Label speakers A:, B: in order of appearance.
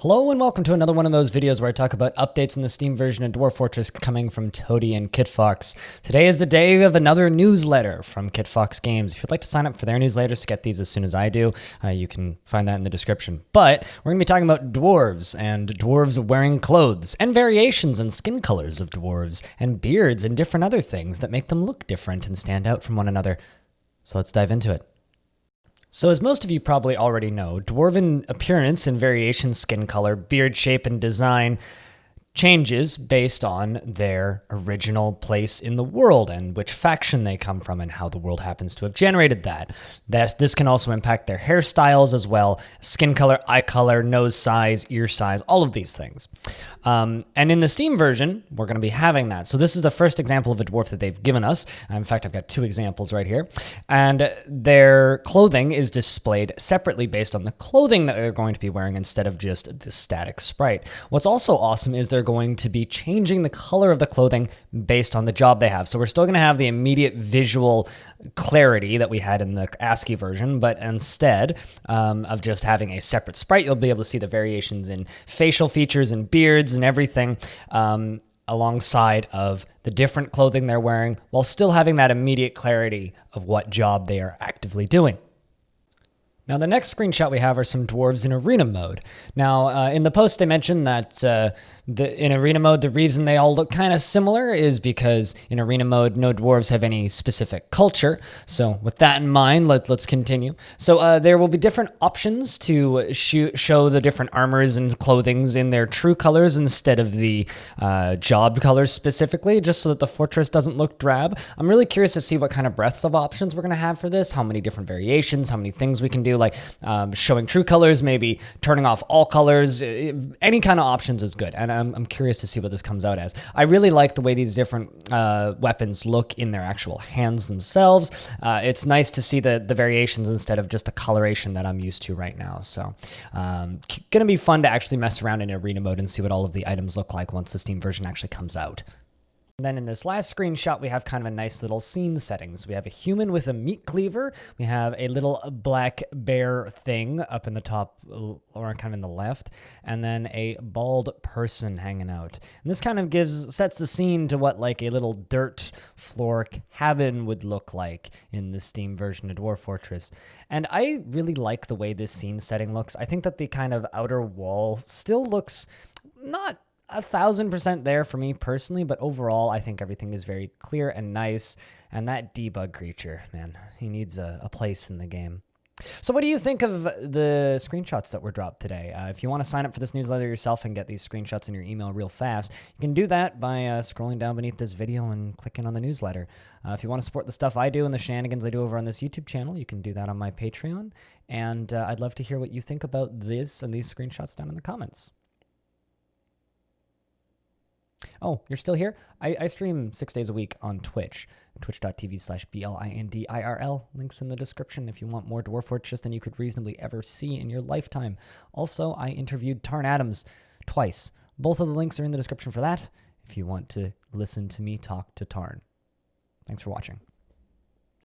A: Hello and welcome to another one of those videos where I talk about updates in the Steam version of Dwarf Fortress coming from Toady and KitFox. Today is the day of another newsletter from KitFox Games. If you'd like to sign up for their newsletters to get these as soon as I do, you can find that in the description. But we're going to be talking about dwarves and dwarves wearing clothes and variations in skin colors of dwarves and beards and different other things that make them look different and stand out from one another. So let's dive into it. So as most of you probably already know, dwarven appearance and variation skin color, beard shape, and design changes based on their original place in the world and which faction they come from and how the world happens to have generated that. This can also impact their hairstyles as well, skin color, eye color, nose size, ear size, all of these things. And in the Steam version, we're going to be having that. So this is the first example of a dwarf that they've given us. In fact, I've got two examples right here. And their clothing is displayed separately based on the clothing that they're going to be wearing instead of just the static sprite. What's also awesome is they're going to be changing the color of the clothing based on the job they have. So we're still going to have the immediate visual clarity that we had in the ASCII version, but instead of just having a separate sprite, you'll be able to see the variations in facial features and beards and everything alongside of the different clothing they're wearing while still having that immediate clarity of what job they are actively doing. Now, the next screenshot we have are some dwarves in arena mode. Now, in the post, they mentioned that in arena mode, the reason they all look kind of similar is because in arena mode, no dwarves have any specific culture. So with that in mind, let's continue. So there will be different options to show the different armors and clothings in their true colors instead of the job colors specifically, just so that the fortress doesn't look drab. I'm really curious to see what kind of breadth of options we're going to have for this, how many different variations, how many things we can do, like showing true colors, maybe turning off all colors. Any kind of options is good, and I'm curious to see what this comes out as. I really like the way these different weapons look in their actual hands themselves. It's nice to see the variations instead of just the coloration that I'm used to right now. So gonna be fun to actually mess around in arena mode and see what all of the items look like once the Steam version actually comes out. And then in this last screenshot, we have kind of a nice little scene settings. We have a human with a meat cleaver. We have a little black bear thing up in the top or kind of in the left, and then a bald person hanging out. And this kind of sets the scene to what like a little dirt floor cabin would look like in the Steam version of Dwarf Fortress. And I really like the way this scene setting looks. I think that the kind of outer wall still looks not 1000% there for me personally, but overall I think everything is very clear and nice. And that debug creature, man, he needs a place in the game. So what do you think of the screenshots that were dropped today? If you want to sign up for this newsletter yourself and get these screenshots in your email real fast, you can do that by scrolling down beneath this video and clicking on the newsletter. If you want to support the stuff I do and the shenanigans I do over on this YouTube channel, you can do that on my Patreon. And I'd love to hear what you think about this and these screenshots down in the comments. Oh, you're still here? I stream 6 days a week on Twitch, twitch.tv/BLINDIRL. Links in the description if you want more Dwarf Fortress than you could reasonably ever see in your lifetime. Also, I interviewed Tarn Adams twice. Both of the links are in the description for that if you want to listen to me talk to Tarn. Thanks for watching.